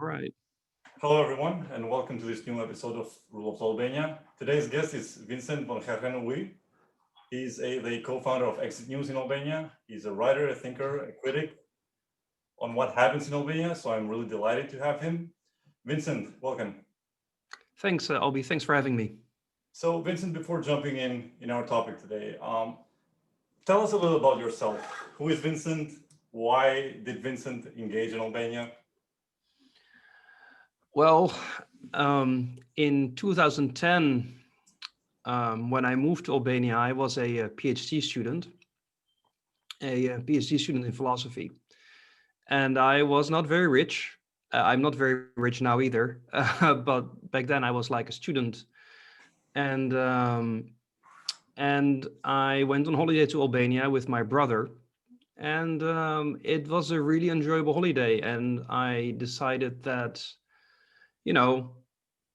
All right. Hello, everyone, and welcome to this new episode of Rule of Albania. Today's guest is Vincent von Gerven. He's the co-founder of Exit News in Albania. He's a writer, a thinker, a critic on what happens in Albania, so I'm really delighted to have him. Vincent, welcome. Thanks, Albie. Thanks for having me. So, Vincent, before jumping in our topic today, tell us a little about yourself. Who is Vincent? Why did Vincent engage in Albania? Well, in 2010, when I moved to Albania, I was a PhD student, a PhD student in philosophy. And I was not very rich. I'm not very rich now either. But back then I was like a student. And I went on holiday to Albania with my brother. And it was a really enjoyable holiday. And I decided that, you know,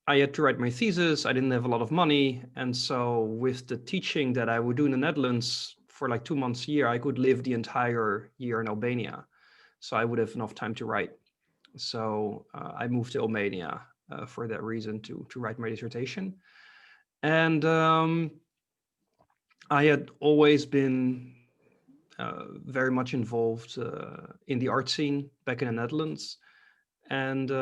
I had to write my thesis. I didn't have a lot of money. And so with the teaching that I would do in the Netherlands for like 2 months a year, I could live the entire year in Albania. So I would have enough time to write. So I moved to Albania for that reason to write my dissertation. And I had always been very much involved in the art scene back in the Netherlands. And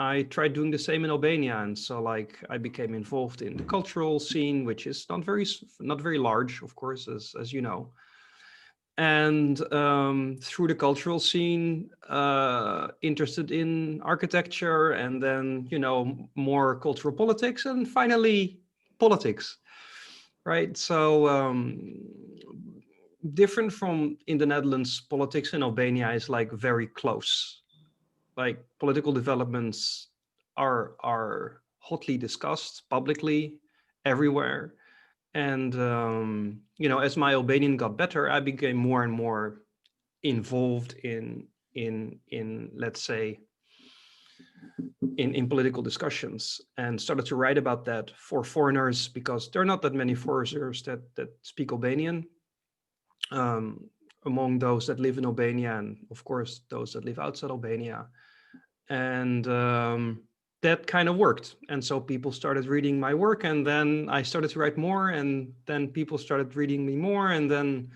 I tried doing the same in Albania. And so like I became involved in the cultural scene, which is not very large, of course, as you know. And through the cultural scene, interested in architecture, and then more cultural politics, and finally politics, right? So different from in the Netherlands, politics in Albania is like very close. Like political developments are hotly discussed publicly everywhere. And as my Albanian got better, I became more and more involved in let's say in political discussions, and started to write about that for foreigners, because there are not that many foreigners that speak Albanian, among those that live in Albania, and of course those that live outside Albania. And that kind of worked. And so people started reading my work, and then I started to write more, and then people started reading me more. And then,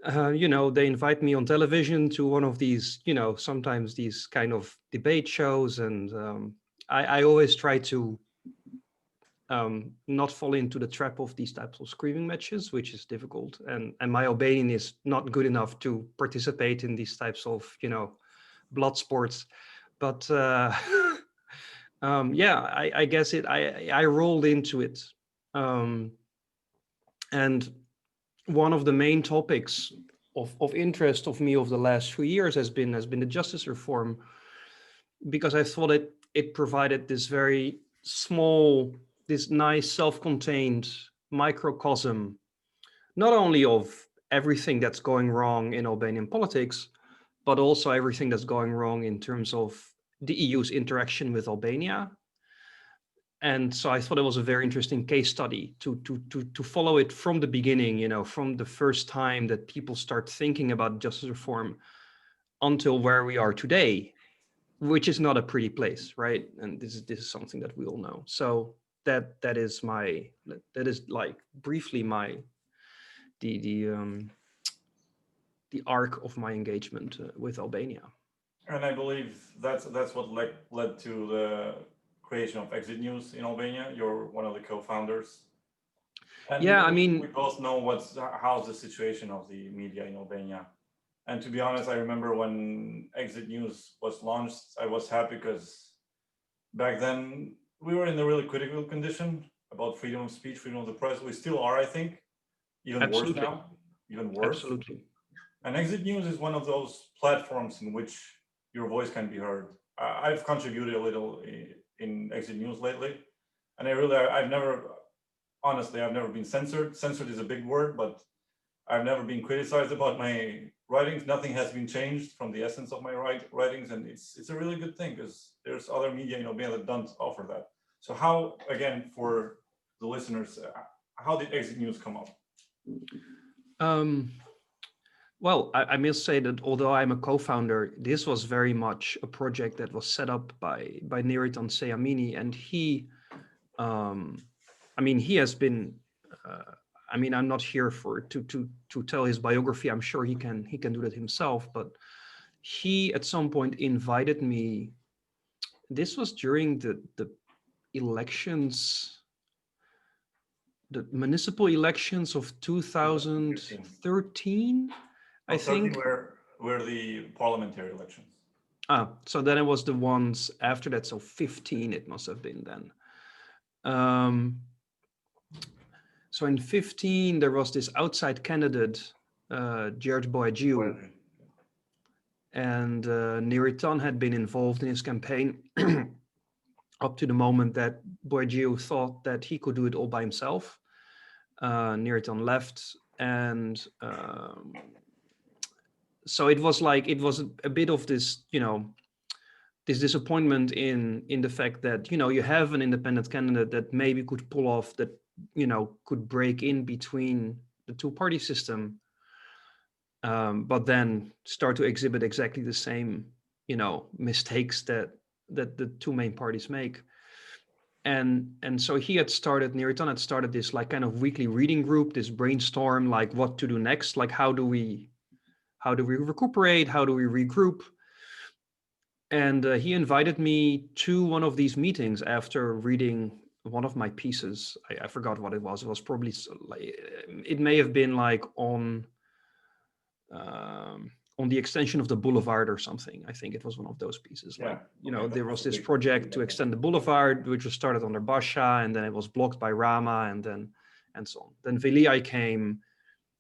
they invite me on television to one of these, sometimes these kind of debate shows. And I always try to not fall into the trap of these types of screaming matches, which is difficult. And my Albanian is not good enough to participate in these types of, blood sports. But I guess I rolled into it. And one of the main topics of interest of me over the last few years has been the justice reform, because I thought it provided this very small, this nice self-contained microcosm, not only of everything that's going wrong in Albanian politics, but also everything that's going wrong in terms of the EU's interaction with Albania. And so I thought it was a very interesting case study to follow it from the beginning, from the first time that people start thinking about justice reform until where we are today, which is not a pretty place, right? And this is something that we all know. So that is like briefly the arc of my engagement with Albania. And I believe that's what led to the creation of Exit News in Albania. You're one of the co-founders. And Yeah, I we mean, both know how's the situation of the media in Albania. And to be honest, I remember when Exit News was launched, I was happy because back then we were in a really critical condition about freedom of speech, freedom of the press. We still are, I think, even worse absolutely, now, even worse. absolutely. And Exit News is one of those platforms in which your voice can be heard. I've contributed a little in Exit News lately, and I've never been censored. Censored is a big word, but I've never been criticized about my writings. Nothing has been changed from the essence of my writings, and it's a really good thing because there's other media in Albania that don't offer that. So how, again, for the listeners, how did Exit News come up? Well, I must say that although I'm a co-founder, this was very much a project that was set up by Neriton Seamini, and he, I mean, he has been. I mean, I'm not here for to tell his biography. I'm sure he can do that himself. But he at some point invited me. This was during the elections, the municipal elections of 2013, I Oh, 13 think. were the parliamentary elections. So then it was the ones after that. So 15 it must have been then. So in 15, there was this outside candidate, George Boyajiu, and Neriton had been involved in his campaign up to the moment that Boyajiu thought that he could do it all by himself. Neriton left, and so it was like, it was a bit of this, you know, this disappointment in the fact that, you know, you have an independent candidate that maybe could pull off that, you know, could break in between the two-party system, but then start to exhibit exactly the same, you know, mistakes that the two main parties make. And so he had started, Neriton had started this like kind of weekly reading group, this brainstorm, like what to do next, like how do we recuperate, how do we regroup. And he invited me to one of these meetings after reading one of my pieces. I forgot what it was. It was probably like, it may have been like on the extension of the boulevard or something. I think it was one of those pieces. Yeah. Like, you know, there was this project to extend the boulevard, which was started under Basha, and then it was blocked by Rama, and so on. Then Veliai came,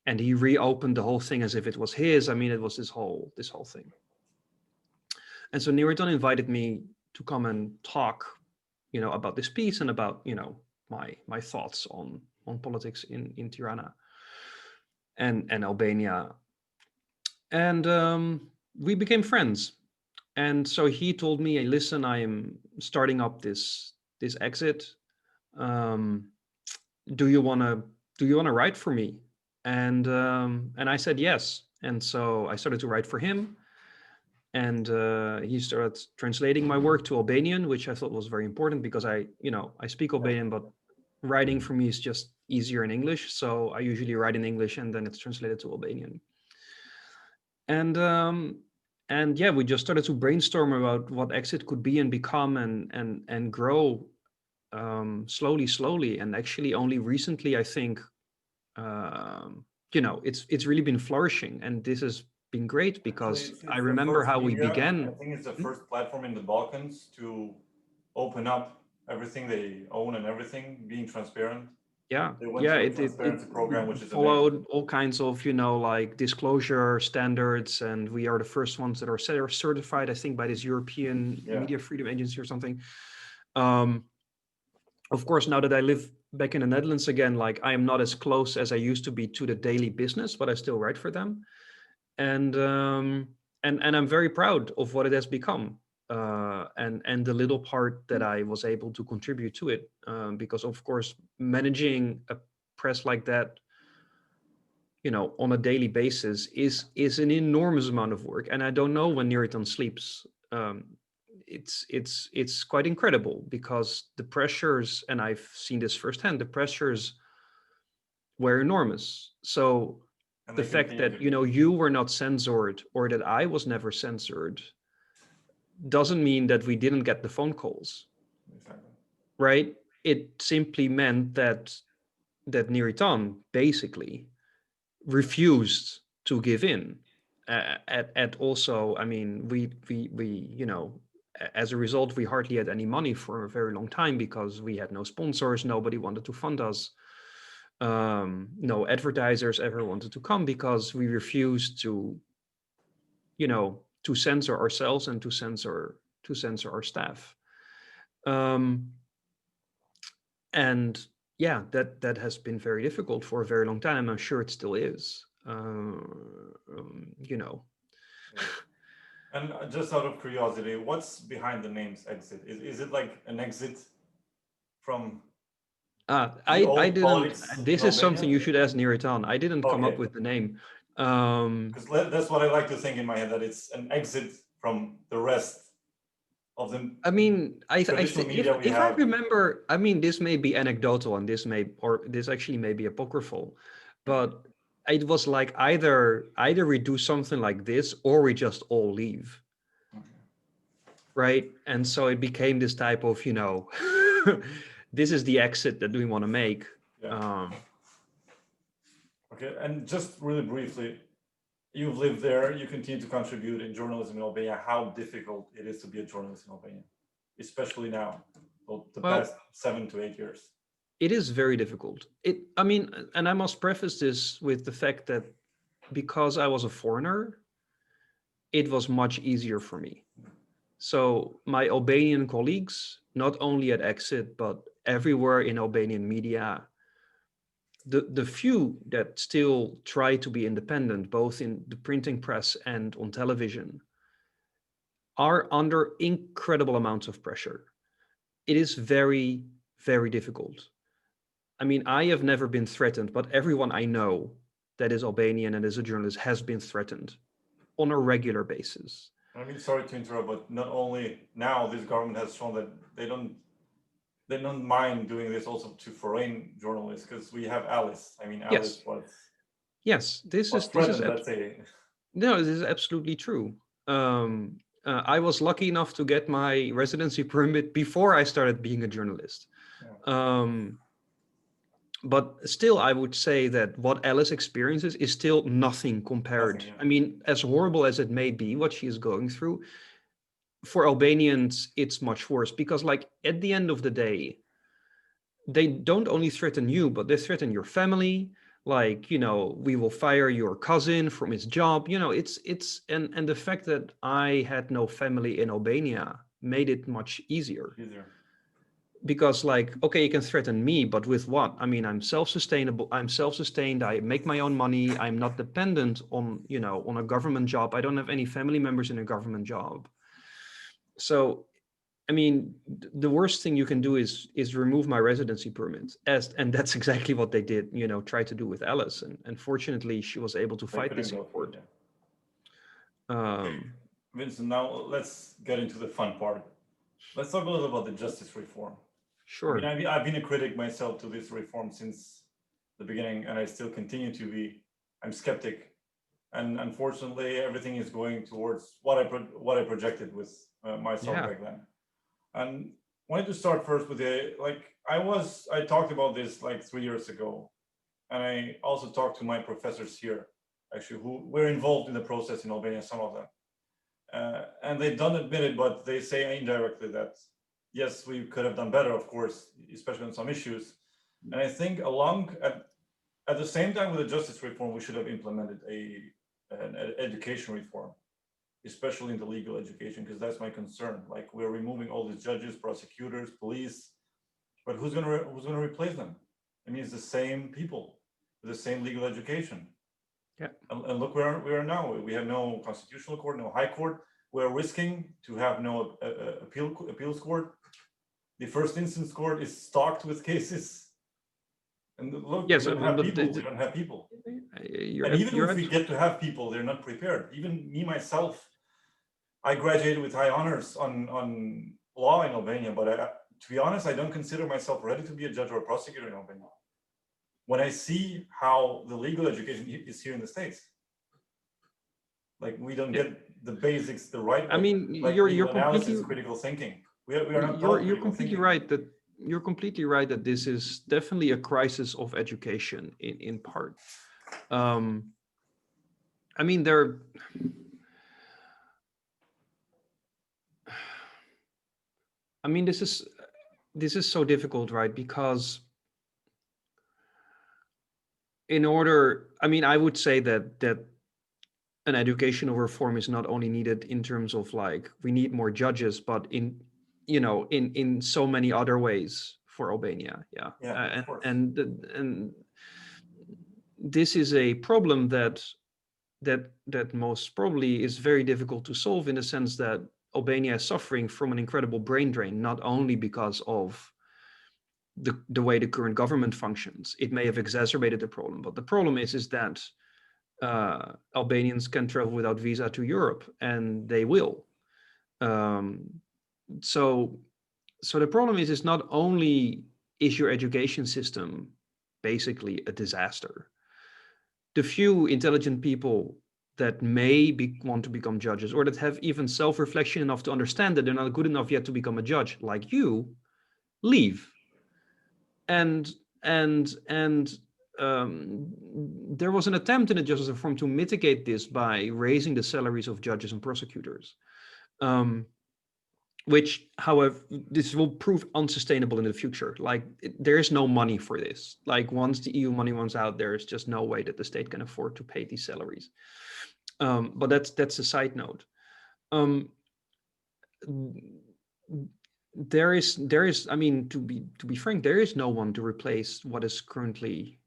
and he reopened the whole thing as if it was his. I mean, it was this whole thing. And so Neriton invited me to come and talk, you know, about this piece and about, you know, my thoughts on politics in Tirana and Albania. And we became friends. And so he told me, hey, listen, I am starting up this exit. Do you wanna write for me? And I said yes. And so I started to write for him. And he started translating my work to Albanian, which I thought was very important because I speak Albanian, but writing for me is just easier in English. So I usually write in English and then it's translated to Albanian. And yeah, we just started to brainstorm about what Exit could be and become and grow slowly. And actually only recently, I think, it's really been flourishing. And this has been great because It's I the remember first how we media, began. I think it's the first platform in the Balkans to open up everything they own and everything, being transparent. Yeah, They went through a it transparency program, which is amazing. followed all kinds of, like disclosure standards, and we are the first ones that are certified, I think, by this European Media Freedom Agency or something. Of course, now that I live back in the Netherlands again, like I am not as close as I used to be to the daily business, but I still write for them, and I'm very proud of what it has become, and the little part that I was able to contribute to it, because of course managing a press like that, on a daily basis is an enormous amount of work, and I don't know when Neriton sleeps. It's quite incredible because the pressures, and I've seen this firsthand, the pressures were enormous. So the fact that you were not censored or that I was never censored doesn't mean that we didn't get the phone calls. Exactly. Right? It simply meant that Neriton basically refused to give in. At also, I mean, we as a result, we hardly had any money for a very long time because we had no sponsors. Nobody wanted to fund us. No advertisers ever wanted to come because we refused to censor ourselves and to censor our staff. And yeah, that has been very difficult for a very long time. I'm sure it still is. And just out of curiosity, what's behind the names Exit? Is it like an exit from I didn't. politics This is something you should ask Neritan. I didn't come up Okay. with the name. Because that's what I like to think in my head, that it's an exit from the rest of the I mean, I traditional think media we if I have. remember, I mean, this may be anecdotal and this actually may be apocryphal, but it was like either we do something like this or we just all leave, right? And so it became this type of, this is the exit that we want to make. Yeah. Okay, and just really briefly, you've lived there, you continue to contribute in journalism in Albania. How difficult it is to be a journalist in Albania, especially now, the past 7 to 8 years? It is very difficult. I mean, and I must preface this with the fact that because I was a foreigner, it was much easier for me. So my Albanian colleagues, not only at Exit, but everywhere in Albanian media, the few that still try to be independent, both in the printing press and on television, are under incredible amounts of pressure. It is very, very difficult. I mean, I have never been threatened, but everyone I know that is Albanian and is a journalist has been threatened on a regular basis. I mean, sorry to interrupt, but not only now, this government has shown that they don't mind doing this also to foreign journalists, because we have Alice. I mean, Alice Yes, this is threatened, let's say. No, this is absolutely true. I was lucky enough to get my residency permit before I started being a journalist. Yeah. But still, I would say that what Alice experiences is still nothing compared. I mean, as horrible as it may be, what she is going through, for Albanians, it's much worse because, like, at the end of the day, they don't only threaten you, but they threaten your family. Like, we will fire your cousin from his job. And the fact that I had no family in Albania made it much easier. Because, like, okay, you can threaten me, but with what? I mean, I'm self-sustained. I make my own money. I'm not dependent on a government job. I don't have any family members in a government job. So, I mean, the worst thing you can do is remove my residency permit, and that's exactly what they did. Try to do with Alice, and fortunately, she was able to fight this in court. Vincent, now let's get into the fun part. Let's talk a little about the justice reform. Sure. I mean, I've been a critic myself to this reform since the beginning, and I still continue to be. I'm skeptic, and unfortunately, everything is going towards what I projected with myself back then. And wanted to start first with I talked about this like 3 years ago, and I also talked to my professors here, actually, who were involved in the process in Albania, some of them, and they don't admit it, but they say indirectly that yes, we could have done better, of course, especially on some issues. And I think at the same time with the justice reform, we should have implemented an education reform, especially in the legal education, because that's my concern. Like, we're removing all these judges, prosecutors, police, but who's gonna replace them? I mean, it's the same people with the same legal education. Yeah. And look where we are now. We have no constitutional court, no high court. We're risking to have no appeals court. The first instance court is stocked with cases. And look, yes, we don't have people. And even if we get to have people, they're not prepared. Even me, myself, I graduated with high honors on law in Albania, but to be honest, I don't consider myself ready to be a judge or a prosecutor in Albania. When I see how the legal education is here in the States, like, we don't get the basics, the right way. I mean, like you're analysis, critical thinking. We are not taught you're completely right that you're completely right that this is definitely a crisis of education in part. I mean, this is so difficult, right? Because I would say that an educational reform is not only needed in terms of, like, we need more judges, but in so many other ways for Albania. And this is a problem that most probably is very difficult to solve, in the sense that Albania is suffering from an incredible brain drain, not only because of the way the current government functions. It may have exacerbated the problem, but the problem is that Albanians can travel without visa to Europe, and they will. So the problem is not only is your education system basically a disaster. The few intelligent people that may want to become judges, or that have even self-reflection enough to understand that they're not good enough yet to become a judge, like you, leave. And there was an attempt in the justice reform to mitigate this by raising the salaries of judges and prosecutors. Which, however, this will prove unsustainable in the future. Like, there is no money for this. Like, once the EU money runs out, there is just no way that the state can afford to pay these salaries. But that's a side note. There is, I mean, to be frank, there is no one to replace what is currently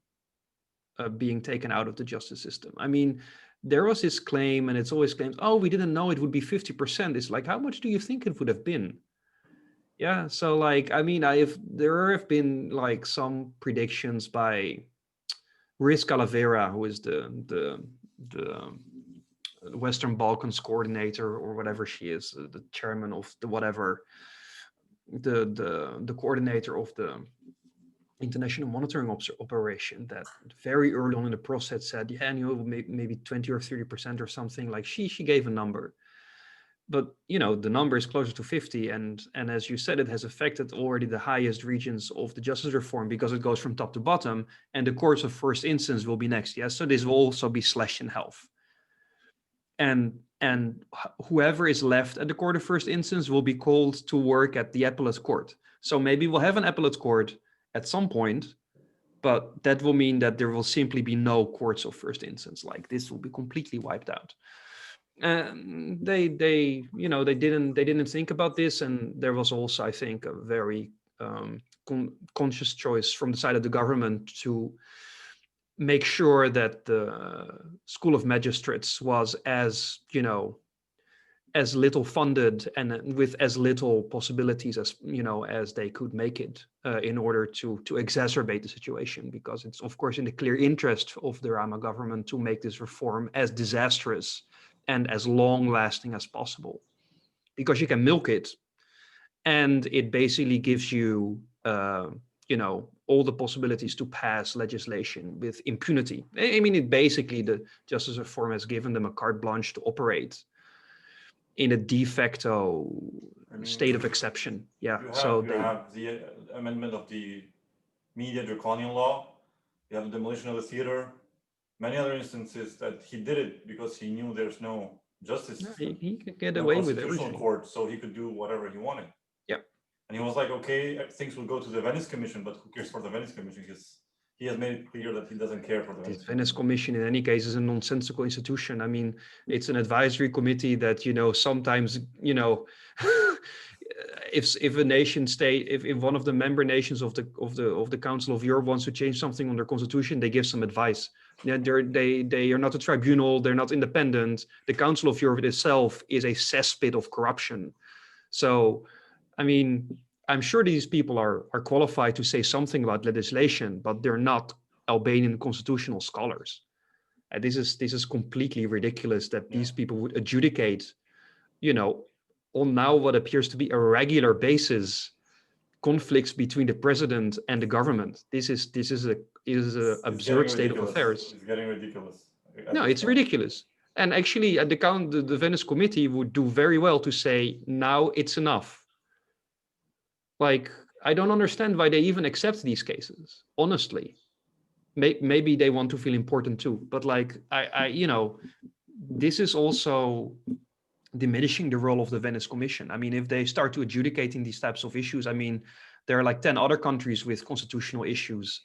being taken out of the justice system. I mean, there was this claim, and it's always claims, oh, we didn't know it would be 50%. It's like, how much do you think it would have been? Yeah, so like, I mean, there have been like some predictions by Ruiz Calavera, who is the Western Balkans coordinator, or whatever she is, the chairman of the whatever, the coordinator of the international monitoring operation, that very early on in the process said, yeah, and maybe 20 or 30% or something. Like, she gave a number, but the number is closer to 50, and as you said, it has affected already the highest regions of the justice reform, because it goes from top to bottom, and the courts of first instance will be next. Yes, so this will also be slashed in half, and whoever is left at the court of first instance will be called to work at the appellate court. So maybe we'll have an appellate court at some point, but that will mean that there will simply be no courts of first instance. Like, this will be completely wiped out. And they didn't think about this, and there was also, I think, a very conscious choice from the side of the government to make sure that the School of Magistrates was as little funded and with as little possibilities as they could make it, in order to exacerbate the situation, because it's of course in the clear interest of the Rama government to make this reform as disastrous and as long lasting as possible, because you can milk it, and it basically gives you all the possibilities to pass legislation with impunity. I mean, the justice reform has given them a carte blanche to operate in a de facto state of exception. Yeah. You have the amendment of the media draconian law. You have the demolition of the theater. Many other instances that he did it because he knew there's no justice system. He could get away with everything. Court, so he could do whatever he wanted. Yeah. And he was like, okay, things will go to the Venice Commission, but who cares for the Venice Commission? Because he has made it clear that he doesn't care for the Venice Commission. In any case, is a nonsensical institution. I mean, it's an advisory committee that sometimes if a nation state, if one of the member nations of the Council of Europe wants to change something on their constitution, they give some advice. Yeah, they are not a tribunal. They're not independent. The Council of Europe itself is a cesspit of corruption. So, I mean, I'm sure these people are qualified to say something about legislation, but they're not Albanian constitutional scholars. And this is completely ridiculous that these people would adjudicate, on now what appears to be a regular basis, conflicts between the president and the government. This is an absurd state of affairs. It's getting ridiculous. No, it's ridiculous. And actually, at the Venice Committee would do very well to say, now it's enough. Like, I don't understand why they even accept these cases, honestly. Maybe they want to feel important too, but like, this is also diminishing the role of the Venice Commission. I mean, if they start to adjudicating these types of issues, I mean, there are like 10 other countries with constitutional issues.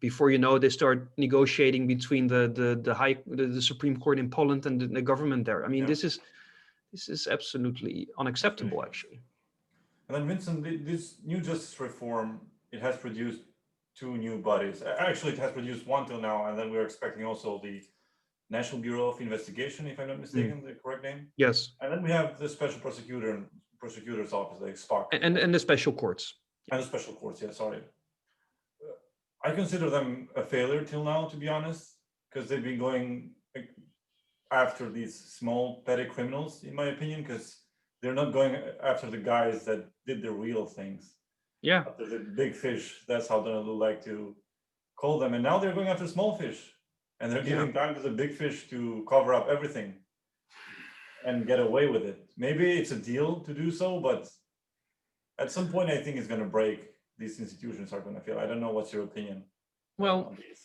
Before they start negotiating between the Supreme Court in Poland and the government there. I mean, this is absolutely unacceptable, actually. And then, Vincent, this new justice reform, it has produced 2 new bodies. Actually, it has produced 1 till now, and then we're expecting also the National Bureau of Investigation, if I'm not mistaken, the correct name? Yes. And then we have the Special Prosecutor's Office, like SPOC. And the special courts. And the special courts, yeah, sorry. I consider them a failure till now, to be honest, because they've been going after these small petty criminals, in my opinion, because they're not going after the guys that did the real things. Yeah. After the big fish, that's how they like to call them. And now they're going after small fish, and they're giving time to the big fish to cover up everything and get away with it. Maybe it's a deal to do so, but at some point, I think it's going to break. These institutions are going to fail. I don't know. What's your opinion? Well, on this?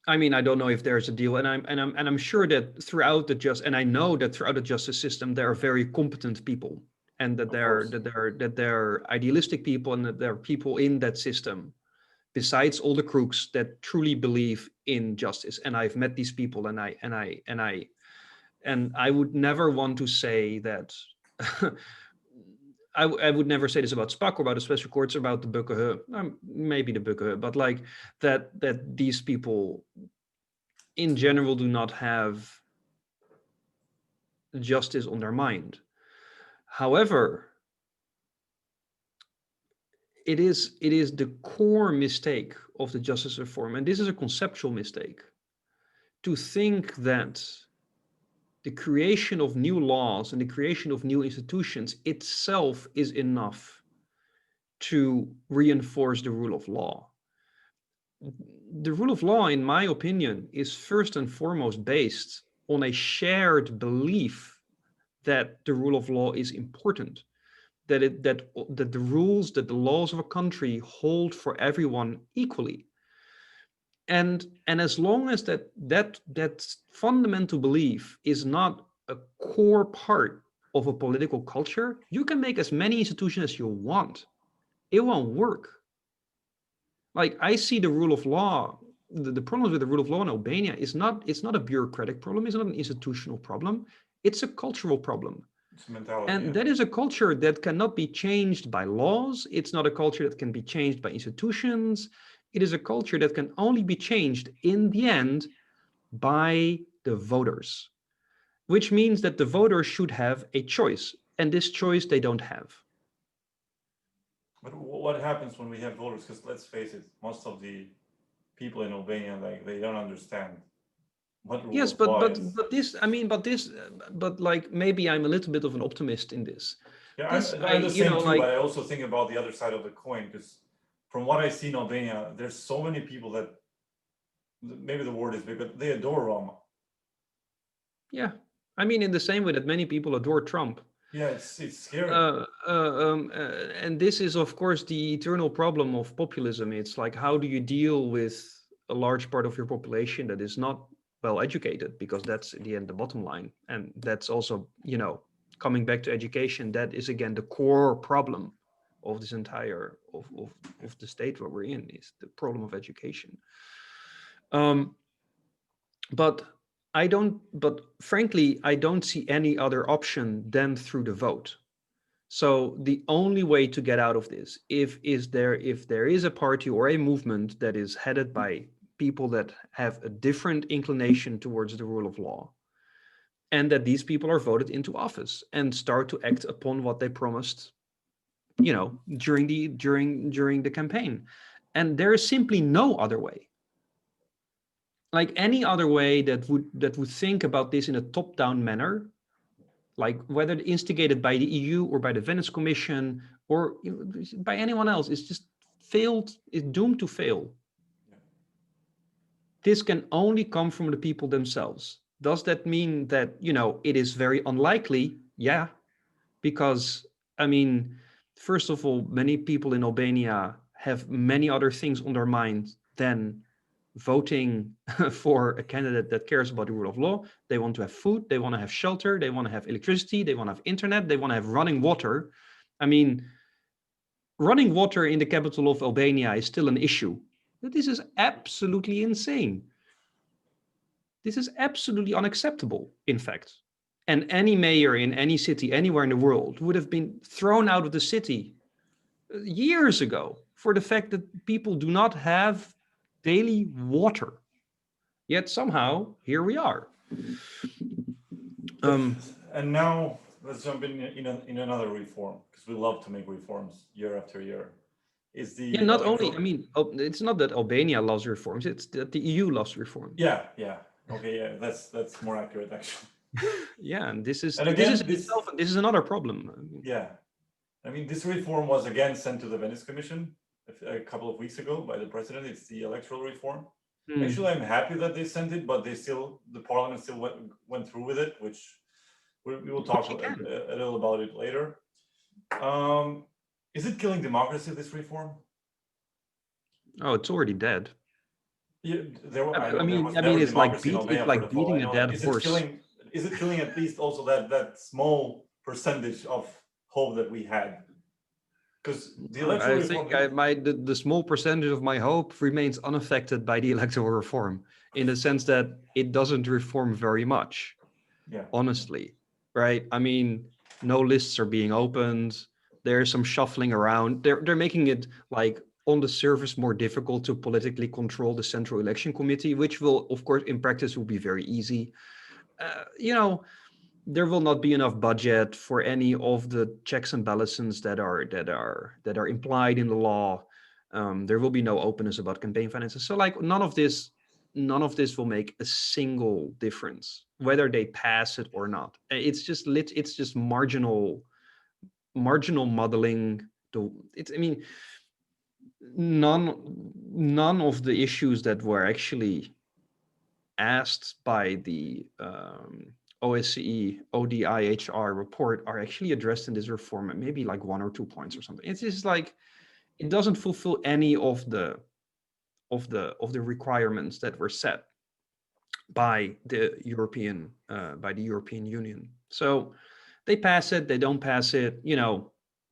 I mean, I don't know if there's a deal, and I'm sure that throughout the and I know that throughout the justice system there are very competent people, and that they're idealistic people, and that there are people in that system, besides all the crooks, that truly believe in justice. And I've met these people, and I would never want to say that. I would never say this about SPAC or about the special courts, about the Bukken, maybe the Bukken, but like that these people in general do not have justice on their mind. However, it is the core mistake of the justice reform, and this is a conceptual mistake, to think that the creation of new laws and the creation of new institutions itself is enough to reinforce the rule of law. The rule of law, in my opinion, is first and foremost based on a shared belief that the rule of law is important, that the rules, that the laws of a country hold for everyone equally. And as long as that fundamental belief is not a core part of a political culture, you can make as many institutions as you want. It won't work. Like, I see the rule of law, the problems with the rule of law in Albania it's not a bureaucratic problem, it's not an institutional problem, it's a cultural problem. It's mentality, And that is a culture that cannot be changed by laws. It's not a culture that can be changed by institutions. It is a culture that can only be changed in the end by the voters, which means that the voters should have a choice. And this choice they don't have. But what happens when we have voters? Because let's face it, most of the people in Albania, like, they don't understand what rule Yes, of law is. but like, maybe I'm a little bit of an optimist in this. Yeah, This, I'm the same too, like, but I also think about the other side of the coin, because from what I see in Albania, there's so many people that, maybe the word is big, but they adore Roma. yeah, I mean, in the same way that many people adore Trump. Yeah, it's scary. And this is, of course, the eternal problem of populism. It's like, how do you deal with a large part of your population that is not well educated? Because that's in the end the bottom line. And that's also, coming back to education, that is again the core problem of this entire of the state where we're in, is the problem of education. But frankly, I don't see any other option than through the vote. So the only way to get out of this, if there is a party or a movement that is headed by people that have a different inclination towards the rule of law, and that these people are voted into office and start to act upon what they promised, during the campaign. And there is simply no other way. Like, any other way that would think about this in a top-down manner, like whether instigated by the EU or by the Venice Commission or by anyone else, is just failed, is doomed to fail. This can only come from the people themselves. Does that mean that, it is very unlikely? Yeah, because, I mean, first of all, many people in Albania have many other things on their mind than voting for a candidate that cares about the rule of law. They want to have food, they want to have shelter, they want to have electricity, they want to have internet, they want to have running water. I mean, running water in the capital of Albania is still an issue. This is absolutely insane. This is absolutely unacceptable, in fact. And any mayor in any city anywhere in the world would have been thrown out of the city years ago for the fact that people do not have daily water. Yet somehow, here we are. And now let's jump in another reform, because we love to make reforms year after year. is the Yeah, not only, electoral. I mean, it's not that Albania loves reforms, it's that the EU loves reform. Yeah, yeah. Okay, yeah, that's more accurate actually. Yeah, and this is And this is again, in itself, this is another problem. yeah, I mean, this reform was again sent to the Venice Commission a couple of weeks ago by the president. It's the electoral reform. Actually, I'm happy that they sent it, but the parliament still went through with it, which we will talk a little about it later. Is it killing democracy, this reform? Oh, it's already dead. Yeah, I I know there was mean, never it's like democracy in Albania, it's for like the fall. I beating a know dead that. horse. Is it killing at least also that small percentage of hope that we had? Because the electoral I reform, think the small percentage of my hope remains unaffected by the electoral reform, in the sense that it doesn't reform very much, yeah, honestly, right? I mean, no lists are being opened. There's some shuffling around. They're making it like on the surface more difficult to politically control the Central Election Committee, which will, of course, in practice will be very easy. You know, there will not be enough budget for any of the checks and balances that are implied in the law. There will be no openness about campaign finances. So like none of this will make a single difference whether they pass it or not. It's just marginal modeling. I mean, none of the issues that were actually asked by the OSCE ODIHR report are actually addressed in this reform, maybe like 1 or 2 points or something. It's just like it doesn't fulfill any of the requirements that were set by the European Union. So they pass it, they don't pass it,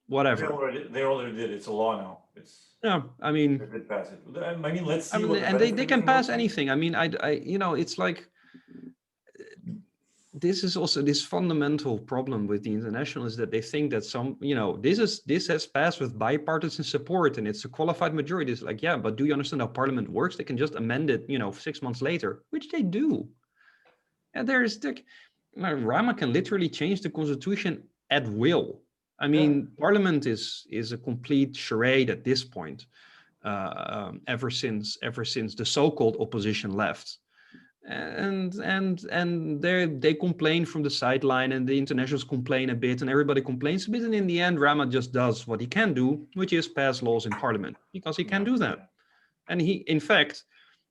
whatever. they already did. It's a law now. Yeah, I They mean, did pass it. I mean, let's see what the and Venice they can Commission pass works on. anything. I mean, it's like this is also this fundamental problem with the international is that they think that this has passed with bipartisan support and it's a qualified majority. It's like, yeah, but do you understand how parliament works? They can just amend it, 6 months later, which they do. And Rama can literally change the constitution at will. I mean, parliament is a complete charade at this point. Ever since the so-called opposition left. And they complain from the sideline, and the internationals complain a bit, and everybody complains a bit, and in the end Rama just does what he can do, which is pass laws in parliament, because he can do that. And he, in fact,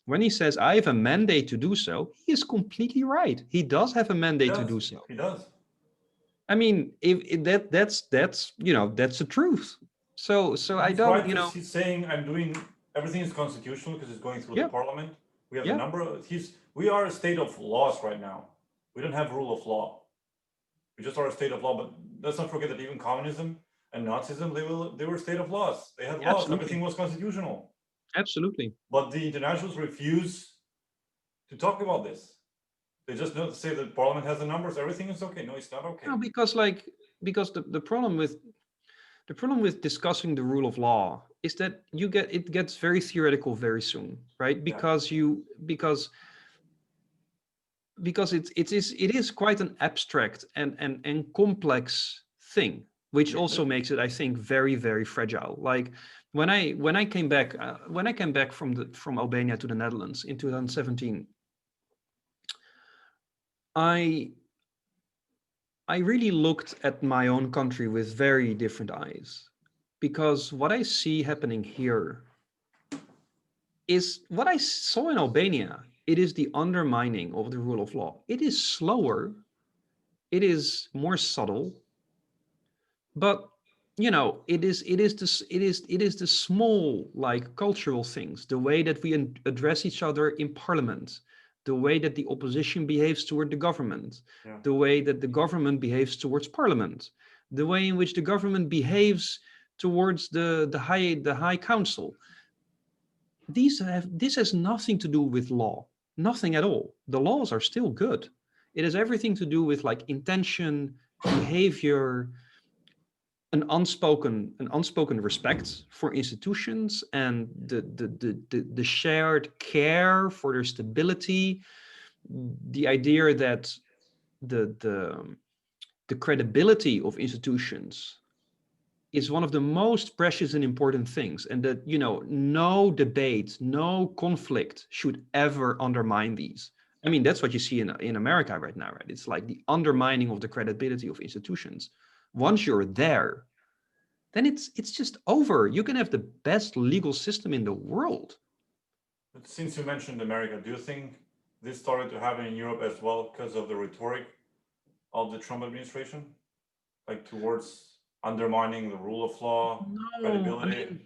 when he says I have a mandate to do so, he is completely right. He does have a mandate to do so. He does. I mean, if that's the truth. So I don't, right, he's saying I'm doing everything is constitutional because it's going through the parliament. We have a number of we are a state of laws right now. We don't have rule of law. We just are a state of law. But let's not forget that even communism and Nazism, they were a state of laws. They had laws. Absolutely. Everything was constitutional. Absolutely. But the internationals refuse to talk about this. They just say that parliament has the numbers, everything is okay. No, it's not okay. No, because the problem with discussing the rule of law is that it gets very theoretical very soon, right? Because it is quite an abstract and complex thing, which also makes it, I think, very, very fragile. Like when I came back from Albania to the Netherlands in 2017, I really looked at my own country with very different eyes, because what I see happening here is what I saw in Albania. It is the undermining of the rule of law. It is slower, it is more subtle, but it is the small, like, cultural things, the way that we address each other in parliament, the way that the opposition behaves toward the government, the way that the government behaves towards parliament, the way in which the government behaves towards the high council. This has nothing to do with law, nothing at all. The laws are still good. It has everything to do with like intention, behavior, an unspoken respect for institutions, and the shared care for their stability, the idea that the credibility of institutions is one of the most precious and important things, and that, you know, no debate, no conflict should ever undermine these. I mean, that's what you see in America right now, right? It's like the undermining of the credibility of institutions. Once you're there, then it's just over. You can have the best legal system in the world. But since you mentioned America, do you think this started to happen in Europe as well because of the rhetoric of the Trump administration, like towards undermining the rule of law, No, I credibility, mean,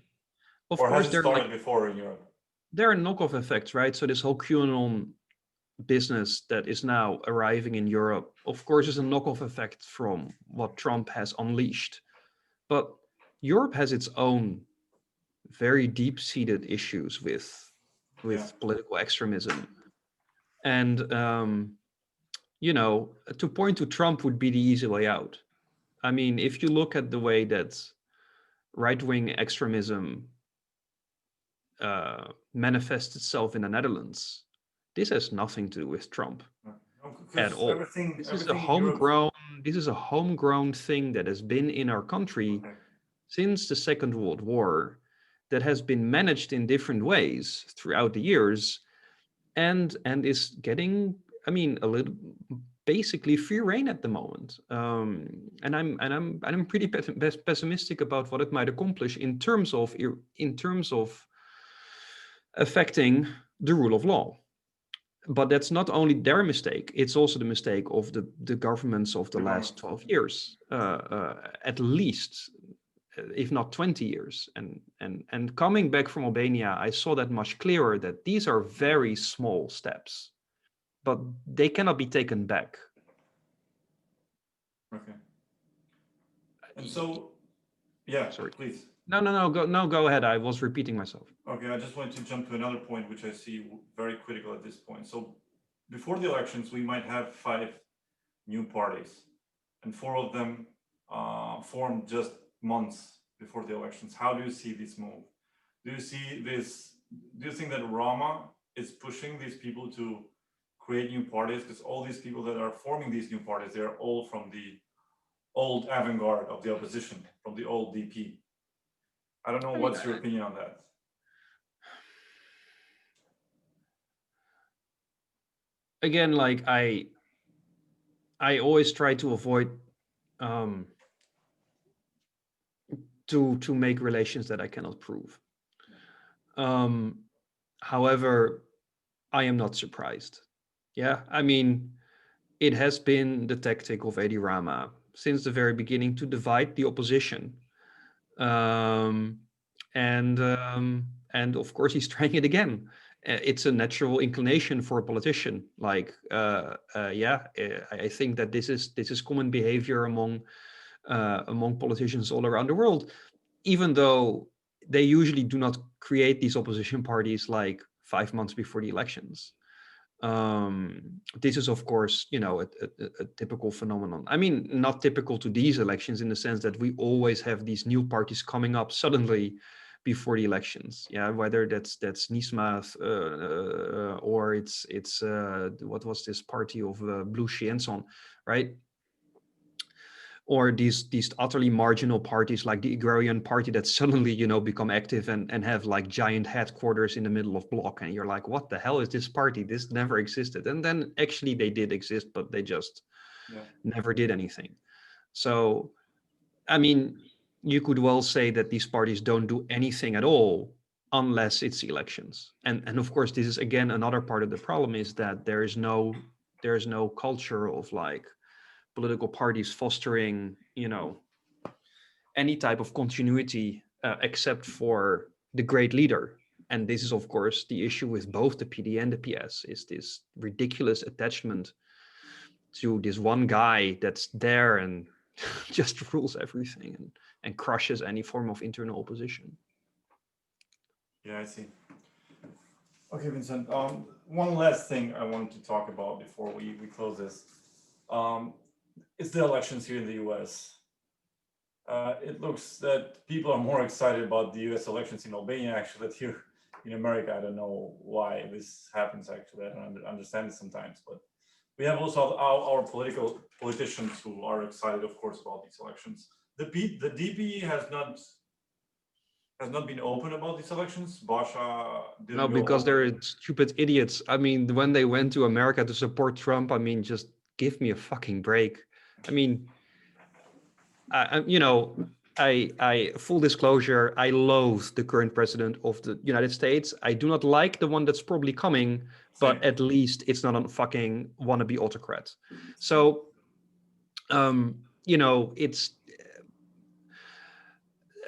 of or has course, it started before in Europe? there are knockoff effects, right? So this whole QAnon business that is now arriving in Europe, of course, is a knockoff effect from what Trump has unleashed. But Europe has its own very deep-seated issues Yeah. with political extremism, and you know, to point to Trump would be the easy way out. I mean, if you look at the way that right-wing extremism manifests itself in the Netherlands, this has nothing to do with Trump at Because all. everything, This is a everything in Europe. homegrown. This is a homegrown thing that has been in our country Okay. since the Second World War, that has been managed in different ways throughout the years, and is getting, I mean, a little basically free reign at the moment. And I'm pretty pessimistic about what it might accomplish in terms of affecting the rule of law. But that's not only their mistake, it's also the mistake of the governments of the The last government. 12 years, at least, if not 20 years. And coming back from Albania, I saw that much clearer, that these are very small steps, but they cannot be taken back. Okay. And so, yeah, Sorry. please. No, go ahead. I was repeating myself. Okay, I just wanted to jump to another point, which I see very critical at this point. So before the elections, we might have 5 new parties, and 4 of them formed just months before the elections. How do you see this move? Do you see this? Do you think that Rama is pushing these people to create new parties? Because all these people that are forming these new parties, they're all from the old avant-garde of the opposition, from the old DP. I don't know, I mean, what's your opinion on that? again, like I always try to avoid um, to make relations that I cannot prove. Um, however, I am not surprised. Yeah, I mean, it has been the tactic of Edi Rama since the very beginning to divide the opposition, um, and of course he's trying it again. It's a natural inclination for a politician. Like, I think that this is common behavior among politicians all around the world, even though they usually do not create these opposition parties like 5 months before the elections. This is, of course, you know, a typical phenomenon. I mean, not typical to these elections in the sense that we always have these new parties coming up suddenly before the elections. Yeah, whether that's Nisma or it's what was this party of Blue Shienson, right? Or these utterly marginal parties like the agrarian party that suddenly, you know, become active and have like giant headquarters in the middle of block, and you're like, what the hell is this party? This never existed. And then actually they did exist, but they just never did anything. So I mean, you could well say that these parties don't do anything at all unless it's elections. And of course, this is again another part of the problem, is that there is no culture of like political parties fostering, you know, any type of continuity except for the great leader. And this is, of course, the issue with both the PD and the PS, is this ridiculous attachment to this one guy that's there and just rules everything and crushes any form of internal opposition. Yeah, I see. Okay, Vincent. One last thing I wanted to talk about before we close this. It's the elections here in the US. It looks that people are more excited about the US elections in Albania actually than here in America. I don't know why this happens actually. I don't understand it sometimes, but we have also our politicians who are excited, of course, about these elections. the DP has not been open about these elections. Basha didn't No, go because open. they're stupid idiots. I mean, when they went to America to support Trump, I mean, just give me a fucking break. I mean, I full disclosure, I loathe the current president of the United States. I do not like the one that's probably coming, but Same. at least it's not a fucking wannabe autocrat. So, it's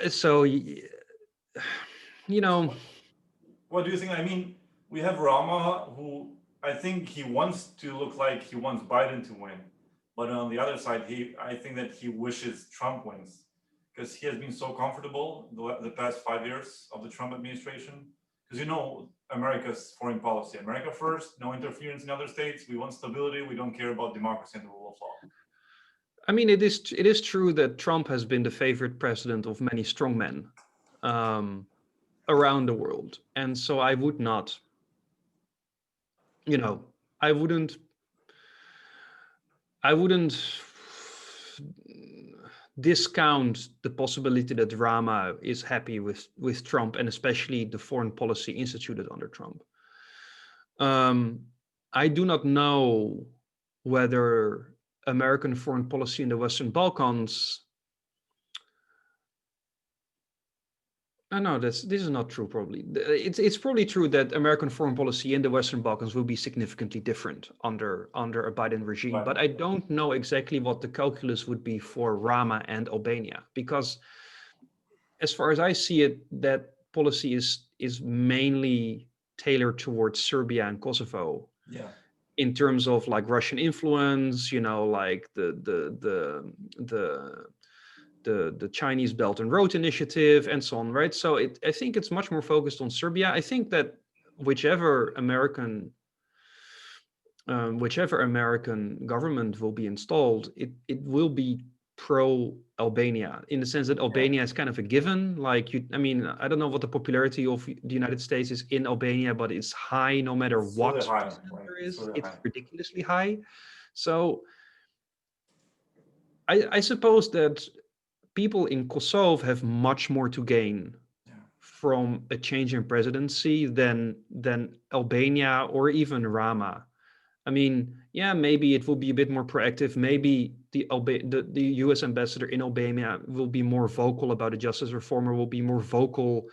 so, What do you think? I mean, we have Rama, who I think he wants to look like he wants Biden to win, but on the other side, I think that he wishes Trump wins because he has been so comfortable the past 5 years of the Trump administration. Because America's foreign policy: America first, no interference in other states. We want stability. We don't care about democracy and the rule of law. I mean, it is true that Trump has been the favorite president of many strongmen around the world, and so I would not, I wouldn't discount the possibility that Rama is happy with Trump, and especially the foreign policy instituted under Trump. I do not know whether American foreign policy in the Western Balkans. No, this is not true. Probably it's probably true that American foreign policy in the Western Balkans will be significantly different under a Biden regime. Right. But I don't know exactly what the calculus would be for Rama and Albania, because as far as I see it, that policy is mainly tailored towards Serbia and Kosovo. Yeah. In terms of like Russian influence, like the Chinese Belt and Road Initiative and so on, right? So I think it's much more focused on Serbia. I think that whichever American government will be installed, it will be pro-Albania, in the sense that Albania is kind of a given. Like I don't know what the popularity of the United States is in Albania, but it's high no matter what Really high, president right? there is. Really It's high. ridiculously high. So I suppose that people in Kosovo have much more to gain from a change in presidency than Albania or even Rama. I mean, yeah, maybe it will be a bit more proactive. Maybe the U.S. ambassador in Albania will be more vocal about a justice reform, or will be more vocal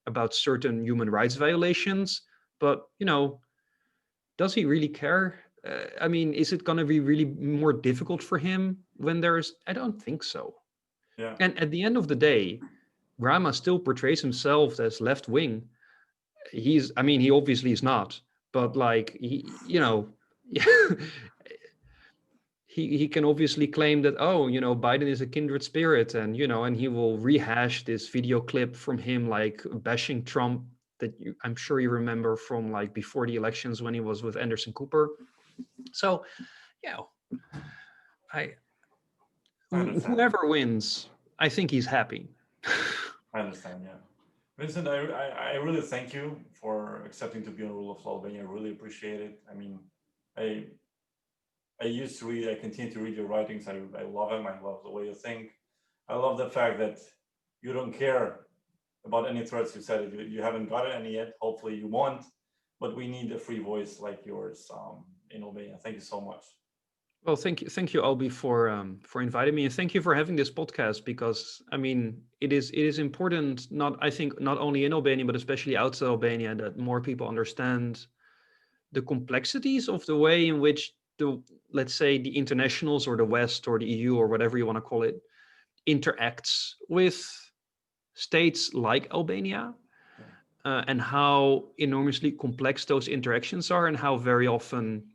about certain human rights violations. But does he really care? I mean, is it going to be really more difficult for him when there's? I don't think so. Yeah. And at the end of the day, Rama still portrays himself as left wing. He obviously is not, but like he can obviously claim that, Biden is a kindred spirit, and and he will rehash this video clip from him like bashing Trump that I'm sure you remember from like before the elections when he was with Anderson Cooper. So, I understand. whoever wins, I think he's happy. I understand. Yeah. Vincent, I really thank you for accepting to be on Rule of Law Albania. I really appreciate it. I mean, I used to read, I continue to read your writings. I love them. I love the way you think. I love the fact that you don't care about any threats. You said you haven't gotten any yet. Hopefully you won't, but we need a free voice like yours in Albania. Thank you so much. Well, thank you, Albi, for inviting me, and thank you for having this podcast, because I mean it is important, not only in Albania but especially outside Albania, that more people understand the complexities of the way in which let's say the internationals or the West or the EU or whatever you want to call it interacts with states like Albania, and how enormously complex those interactions are, and how very often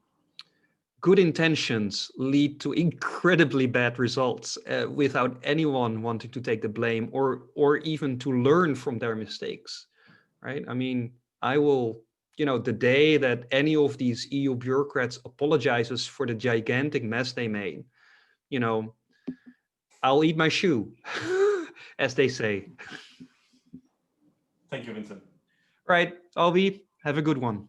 good intentions lead to incredibly bad results without anyone wanting to take the blame or even to learn from their mistakes, right? I mean, I will, the day that any of these EU bureaucrats apologizes for the gigantic mess they made, I'll eat my shoe, as they say. Thank you, Vincent. Right, Albi, have a good one.